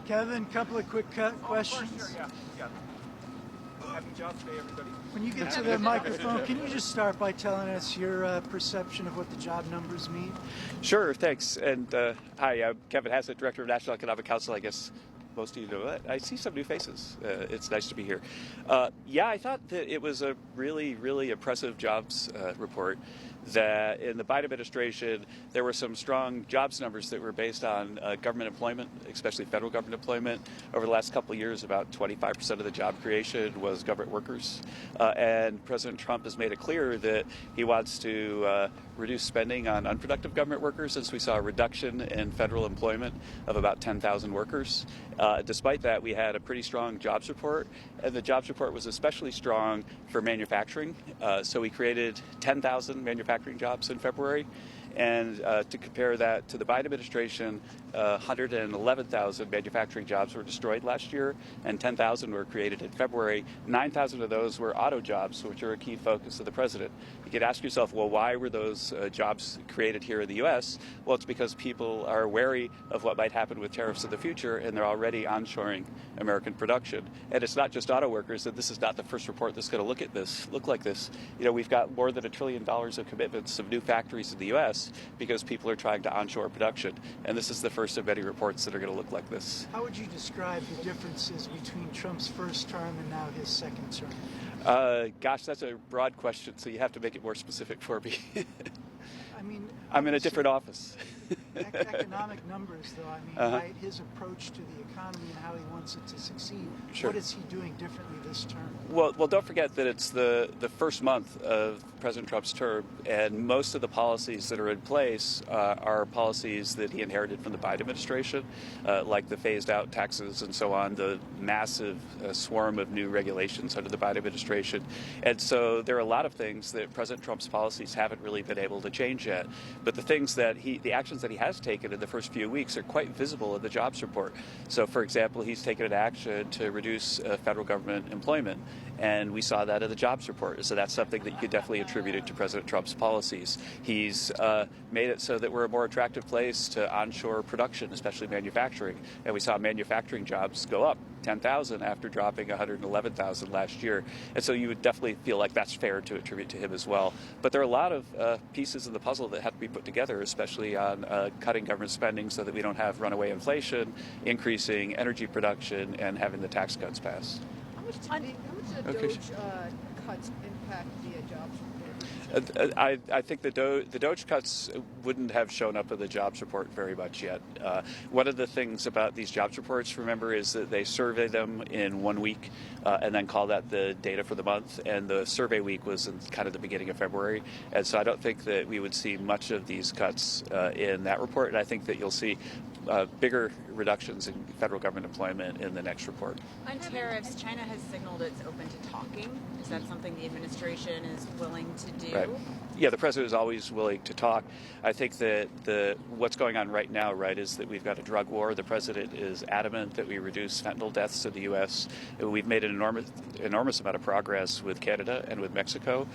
Kevin, couple of quick questions. Of course, sure, yeah. Happy job today, everybody. When you get to the microphone, can you just start by telling us your perception of what the job numbers mean? Sure, thanks. And hi, I'm Kevin Hassett, Director of National Economic Council. I guess most of you know that. I see some new faces. It's nice to be here. I thought that it was a really, really impressive jobs report. That in the Biden administration, there were some strong jobs numbers that were based on government employment, especially federal government employment. Over the last couple of years, about 25% of the job creation was government workers. And President Trump has made it clear that he wants to reduce spending on unproductive government workers, since we saw a reduction in federal employment of about 10,000 workers. Despite that, we had a pretty strong jobs report, and the jobs report was especially strong for manufacturing. So we created 10,000 manufacturing jobs in February. And to compare that to the Biden administration, 111,000 manufacturing jobs were destroyed last year, and 10,000 were created in February. 9,000 of those were auto jobs, which are a key focus of the president. You could ask yourself, well, why were those jobs created here in the U.S.? Well, it's because people are wary of what might happen with tariffs in the future, and they're already onshoring American production. And it's not just auto workers, and this is not the first report that's going to look like this. You know, we've got more than $1 trillion of commitments of new factories in the U.S. because people are trying to onshore production. And this is the first of many reports that are going to look like this. How would you describe the differences between Trump's first term and now his second term? Gosh, that's a broad question, so you have to make it more specific for me. I mean, I'm in a different office. Economic numbers, though, I mean, right? His approach to the economy and how he wants it to succeed. Sure. What is he doing differently this term? Well, don't forget that it's the first month of President Trump's term, and most of the policies that are in place are policies that he inherited from the Biden administration, like the phased-out taxes and so on, the massive swarm of new regulations under the Biden administration. And so there are a lot of things that President Trump's policies haven't really been able to change yet. But the things that the actions that he has taken in the first few weeks are quite visible in the jobs report. So, for example, he's taken an action to reduce federal government employment, and we saw that in the jobs report. So that's something that you could definitely attribute it to President Trump's policies. He's made it so that we're a more attractive place to onshore production, especially manufacturing, and we saw manufacturing jobs go up 10,000 after dropping 111,000 last year. And so you would definitely feel like that's fair to attribute to him as well. But there are a lot of pieces of the puzzle that have to be put together, especially on cutting government spending so that we don't have runaway inflation, increasing energy production, and having the tax cuts passed. How much did the Doge cuts impact the jobs report? I think the Doge cuts wouldn't have shown up in the jobs report very much yet. One of the things about these jobs reports, remember, is that they survey them in 1 week and then call that the data for the month. And the survey week was in kind of the beginning of February. And so I don't think that we would see much of these cuts in that report. And I think that you'll see bigger reductions in federal government employment in the next report. On tariffs, China has signaled it's open to talking. Is that something the administration is willing to do? Right. Yeah, the president is always willing to talk. I think that what's going on right now, right, is that we've got a drug war. The president is adamant that we reduce fentanyl deaths in the U.S. We've made an enormous amount of progress with Canada and with Mexico.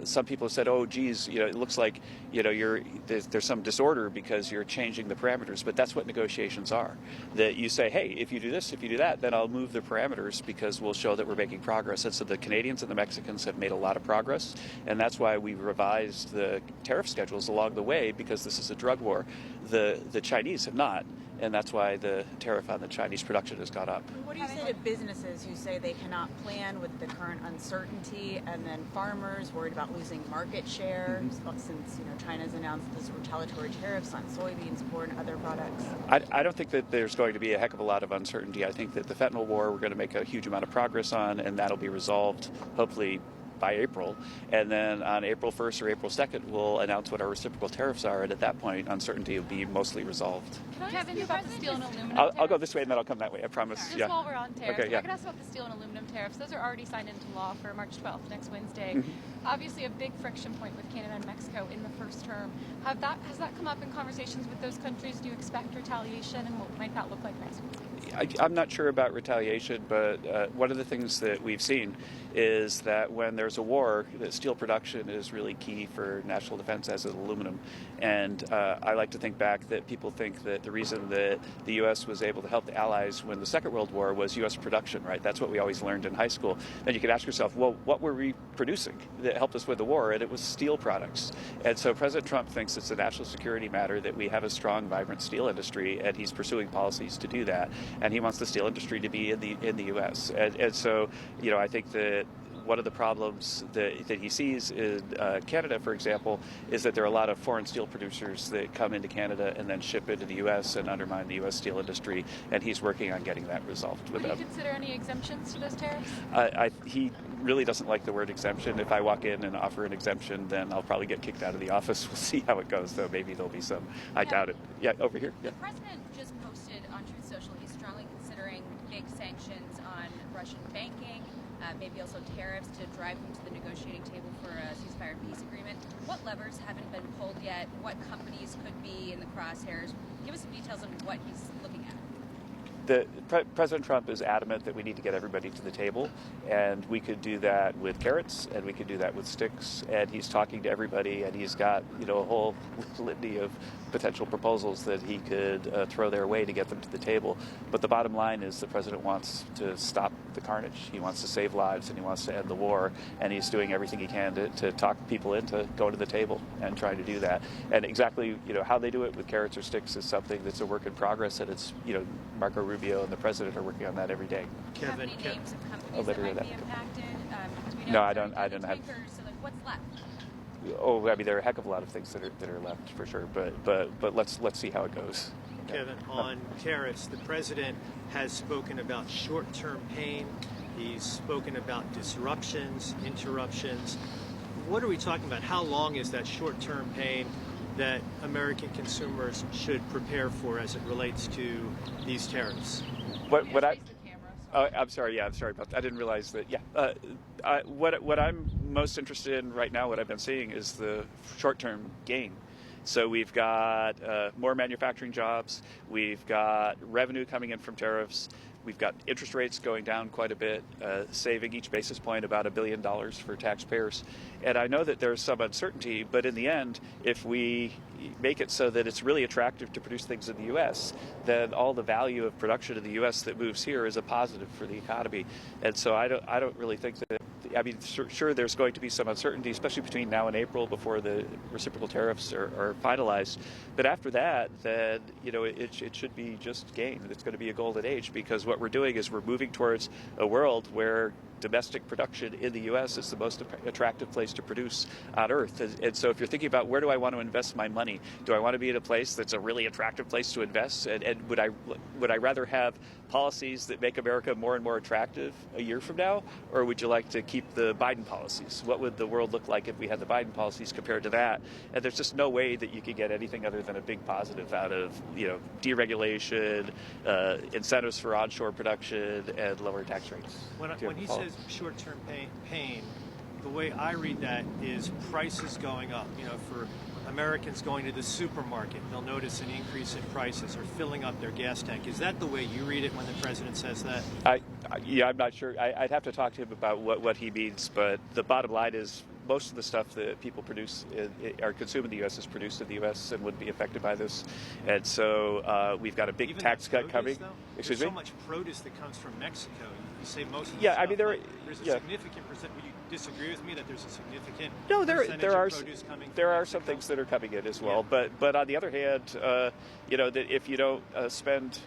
Some people have said, "Oh, geez, it looks like there's some disorder because you're changing the parameters." But that's what negotiations are. That you say, "Hey, if you do this, if you do that, then I'll move the parameters because we'll show that we're making progress." And so the Canadians and the Mexicans have made a lot of progress, and that's why we revised the tariff schedules along the way, because this is a drug war. The Chinese have not, and that's why the tariff on the Chinese production has gone up. What do you say to businesses who say they cannot plan with the current uncertainty, and then farmers worried about losing market share since China's announced those retaliatory tariffs on soybeans, corn, other products? I don't think that there's going to be a heck of a lot of uncertainty. I think that the fentanyl war we're going to make a huge amount of progress on, and that'll be resolved hopefully by April, and then on April 1st or April 2nd, we'll announce what our reciprocal tariffs are, and at that point, uncertainty will be mostly resolved. Kevin, about the steel and aluminum I'll go this way, and then I'll come that way, I promise. Just while we're on tariffs, okay, yeah. I could ask about the steel and aluminum tariffs. Those are already signed into law for March 12th, next Wednesday. Obviously, a big friction point with Canada and Mexico in the first term. Has that come up in conversations with those countries? Do you expect retaliation, and what might that look like next week? I'm not sure about retaliation, but one of the things that we've seen is that when there's there's a war, that steel production is really key for national defense, as is aluminum. And I like to think back that people think that the reason that the U.S. was able to help the Allies when the Second World War was U.S. production, right? That's what we always learned in high school. Then you could ask yourself, well, what were we producing that helped us with the war? And it was steel products. And so President Trump thinks it's a national security matter that we have a strong, vibrant steel industry, and he's pursuing policies to do that. And he wants the steel industry to be in the U.S. And so, I think that one of the problems that he sees in Canada, for example, is that there are a lot of foreign steel producers that come into Canada and then ship into the U.S. and undermine the U.S. steel industry, and he's working on getting that resolved with them. Would you consider any exemptions to those tariffs? He really doesn't like the word exemption. If I walk in and offer an exemption, then I'll probably get kicked out of the office. We'll see how it goes, though. Maybe there'll be some. I doubt it. Yeah, over here. Yeah. The president just posted on Truth Social he's strongly considering big sanctions on Russian banking, maybe also tariffs to drive them to the negotiating table for a ceasefire and peace agreement. What levers haven't been pulled yet? What companies could be in the crosshairs? Give us some details on what he's looking at. President Trump is adamant that we need to get everybody to the table, and we could do that with carrots, and we could do that with sticks, and he's talking to everybody, and he's got a whole litany of potential proposals that he could throw their way to get them to the table. But the bottom line is the president wants to stop the carnage. He wants to save lives, and he wants to end the war, and he's doing everything he can to talk people into going to the table and trying to do that. And exactly how they do it with carrots or sticks is something that's a work in progress, and it's Marco Rubio and the president are working on that every day. Do you have any names of companies that might be impacted? No, I don't have. So what's left? Oh, I mean, there are a heck of a lot of things that are left for sure, but let's see how it goes. Kevin, on tariffs, the president has spoken about short-term pain. He's spoken about disruptions, interruptions. What are we talking about? How long is that short-term pain that American consumers should prepare for as it relates to these tariffs? I'm sorry about that. I didn't realize that. Yeah. What I'm most interested in right now, what I've been seeing, is the short-term gain. So we've got more manufacturing jobs. We've got revenue coming in from tariffs. We've got interest rates going down quite a bit, saving each basis point about $1 billion for taxpayers. And I know that there's some uncertainty, but in the end, if we make it so that it's really attractive to produce things in the U.S., then all the value of production in the U.S. that moves here is a positive for the economy. And so I don't really think that. I mean, sure, there's going to be some uncertainty, especially between now and April before the reciprocal tariffs are finalized. But after that, then, it should be just gain. It's going to be a golden age, because what we're doing is we're moving towards a world where domestic production in the U.S. is the most attractive place to produce on Earth. And so if you're thinking about where do I want to invest my money, do I want to be in a place that's a really attractive place to invest? And would I rather have policies that make America more and more attractive a year from now? Or would you like to keep the Biden policies? What would the world look like if we had the Biden policies compared to that? And there's just no way that you could get anything other than a big positive out of, deregulation, incentives for onshore production, and lower tax rates. When he says short-term pain, the way I read that is prices going up. For Americans going to the supermarket, they'll notice an increase in prices, or filling up their gas tank. Is that the way you read it when the president says that? I'm not sure. I'd have to talk to him about what he means, but the bottom line is most of the stuff that people produce or consume in the U.S. is produced in the U.S. and wouldn't be affected by this. And so we've got a big tax cut coming. Excuse me? There's so much produce that comes from Mexico. You say most of the yeah, stuff, I mean, there's a significant percent. Would you disagree with me that there's a significant percentage there are of produce coming there from are Mexico? some things that are coming in as well. Yeah. But on the other hand, that if you don't spend.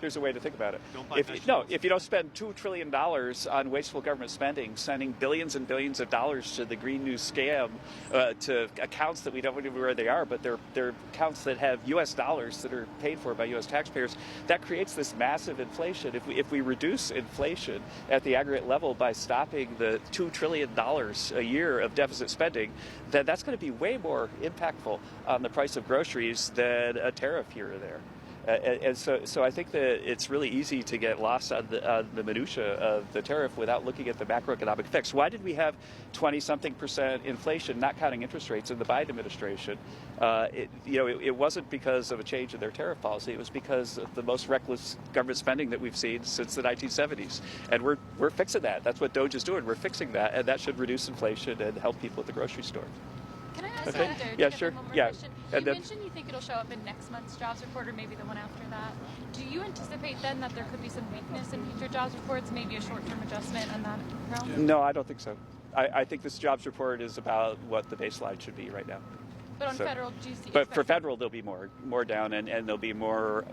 Here's a way to think about it. If you don't spend $2 trillion on wasteful government spending, sending billions and billions of dollars to the Green New scam, to accounts that we don't even know where they are, but they're accounts that have U.S. dollars that are paid for by U.S. taxpayers, that creates this massive inflation. If we reduce inflation at the aggregate level by stopping the $2 trillion a year of deficit spending, then that's going to be way more impactful on the price of groceries than a tariff here or there. And so I think that it's really easy to get lost on the minutia of the tariff without looking at the macroeconomic effects. Why did we have 20-something% inflation, not counting interest rates, in the Biden administration? It wasn't because of a change in their tariff policy. It was because of the most reckless government spending that we've seen since the 1970s. And we're fixing that. That's what DOGE is doing. We're fixing that, and that should reduce inflation and help people at the grocery store. Can I ask Okay. on DOGE? Yeah, I have sure. one more Yeah. question. And You then- mentioned you think it'll show up in next month's jobs report or maybe the one after that. Do you anticipate then that there could be some weakness in future jobs reports, maybe a short-term adjustment on that realm? No, I don't think so. I think this jobs report is about what the baseline should be right now. But on So- federal, do you see? But for federal, there'll be more down, and there'll be more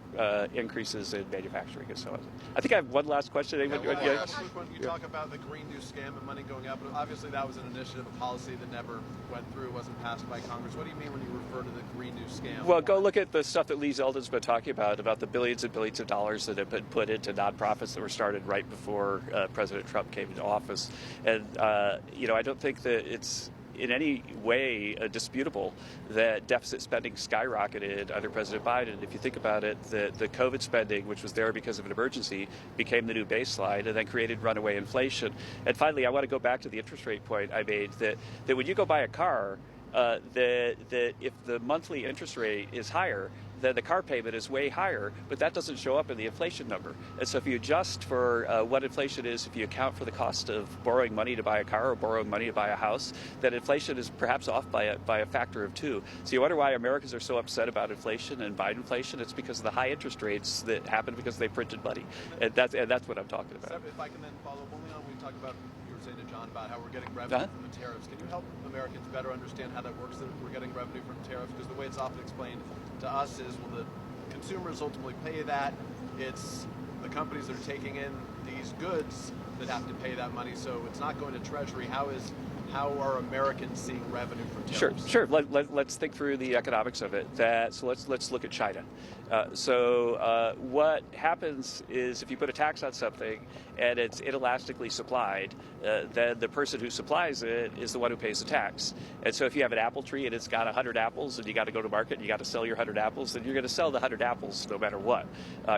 increases in manufacturing and so on. I think I have one last question. Anyone- One yeah. last quick one. You talk about the Green New scam and money going up. Obviously, that was an initiative, a policy that never went through, wasn't passed by Congress. What do you mean when you refer to the Green New scam? Well, go look at the stuff that Lee Zeldin's been talking about the billions and billions of dollars that have been put into nonprofits that were started right before President Trump came into office. And, I don't think that it's in any way disputable that deficit spending skyrocketed under President Biden. If you think about it, the COVID spending, which was there because of an emergency, became the new baseline and then created runaway inflation. And finally, I want to go back to the interest rate point I made, that when you go buy a car, that if the monthly interest rate is higher, then the car payment is way higher, but that doesn't show up in the inflation number. And so if you adjust for what inflation is, if you account for the cost of borrowing money to buy a car or borrowing money to buy a house, then inflation is perhaps off by a factor of 2. So you wonder why Americans are so upset about inflation and Biden inflation. It's because of the high interest rates that happened because they printed money. And that's what I'm talking about. If I can then follow up only on what we talked about, you were saying to John about how we're getting revenue from the tariffs. Can you help Americans better understand how that works, that we're getting revenue from tariffs? Because the way it's often explained to us is, well, the consumers ultimately pay that. It's the companies that are taking in these goods that have to pay that money, so it's not going to Treasury. How are Americans seeing revenue from tariffs? Sure. Let's think through the economics of it. So let's look at China. What happens is if you put a tax on something and it's inelastically supplied, then the person who supplies it is the one who pays the tax. And so if you have an apple tree and it's got 100 apples and you got to go to market and you got to sell your 100 apples, then you're going to sell the 100 apples no matter what.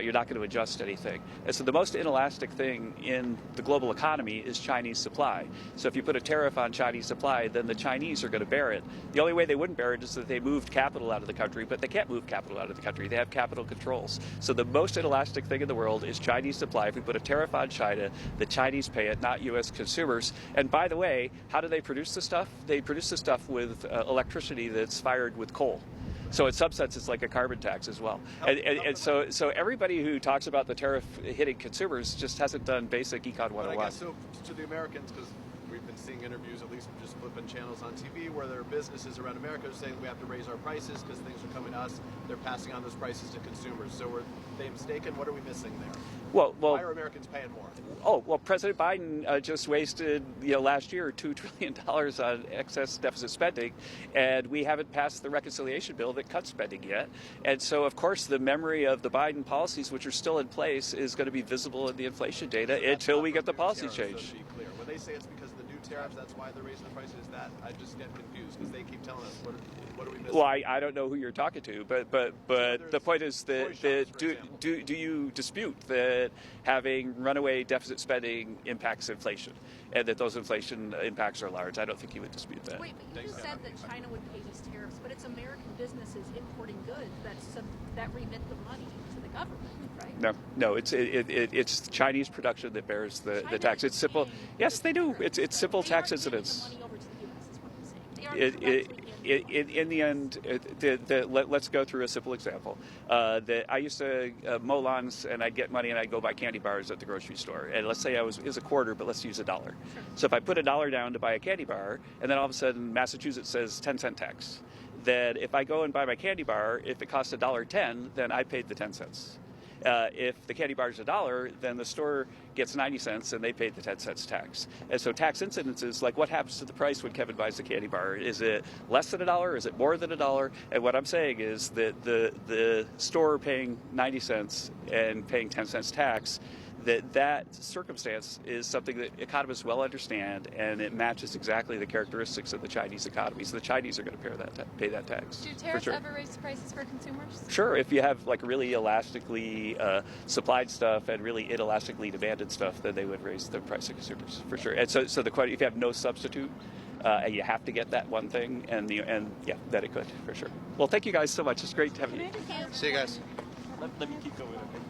You're not going to adjust anything. And so the most inelastic thing in the global economy is Chinese supply. So if you put a tariff on Chinese supply, then the Chinese are going to bear it. The only way they wouldn't bear it is that they moved capital out of the country, but they can't move capital out of the country. They have capital controls. So the most inelastic thing in the world is Chinese supply. If we put a tariff on China, the Chinese pay it, not U.S. consumers. And by the way, how do they produce the stuff? They produce the stuff with electricity that's fired with coal. So in some sense, it's like a carbon tax as well. And so everybody who talks about the tariff hitting consumers just hasn't done basic Econ 101. But I guess so to the Americans, because we've been seeing interviews, at least just flipping channels on TV, where there are businesses around America saying we have to raise our prices because things are coming to us. They're passing on those prices to consumers. So are they mistaken? What are we missing there? Well, why are Americans paying more? Oh, well, President Biden just wasted, last year $2 trillion on excess deficit spending, and we haven't passed the reconciliation bill that cuts spending yet. And so, of course, the memory of the Biden policies, which are still in place, is going to be visible in the inflation data until we get the policy change. So to be clear, when they say it's because of the new tariffs, that's why they're raising the prices. I just get confused because they keep telling us what are we missing? Well, I don't know who you're talking to, but the point is that do you dispute that having runaway deficit spending impacts inflation, and that those inflation impacts are large? I don't think you would dispute that. Wait, but you just said that China would pay these tariffs, but it's American businesses importing goods that remit the money to the government, right? No, it's Chinese production that bears the tax. It's simple. Yes, they do. It's simple tax incidence. In the end, let's go through a simple example. I used to mow lawns, and I'd get money, and I'd go buy candy bars at the grocery store. And let's say it was a quarter, but let's use $1. Sure. So if I put $1 down to buy a candy bar, and then all of a sudden Massachusetts says 10-cent tax, then if I go and buy my candy bar, if it costs $1.10, then I paid the 10 cents. If the candy bar is $1, then the store gets 90 cents and they paid the 10 cents tax. And so tax incidence is like what happens to the price when Kevin buys the candy bar. Is it less than $1? Is it more than $1? And what I'm saying is that the store paying 90 cents and paying 10 cents tax, that circumstance is something that economists well understand, and it matches exactly the characteristics of the Chinese economy. So the Chinese are going to pay that tax. Do tariffs for sure. ever raise prices for consumers? Sure, if you have like really elastically supplied stuff and really inelastically demanded stuff, then they would raise the price of consumers for sure. And so the question, if you have no substitute, and you have to get that one thing, and yeah, that it could for sure. Well, thank you guys so much. It's great to have you. See you guys. Let me keep going. Okay.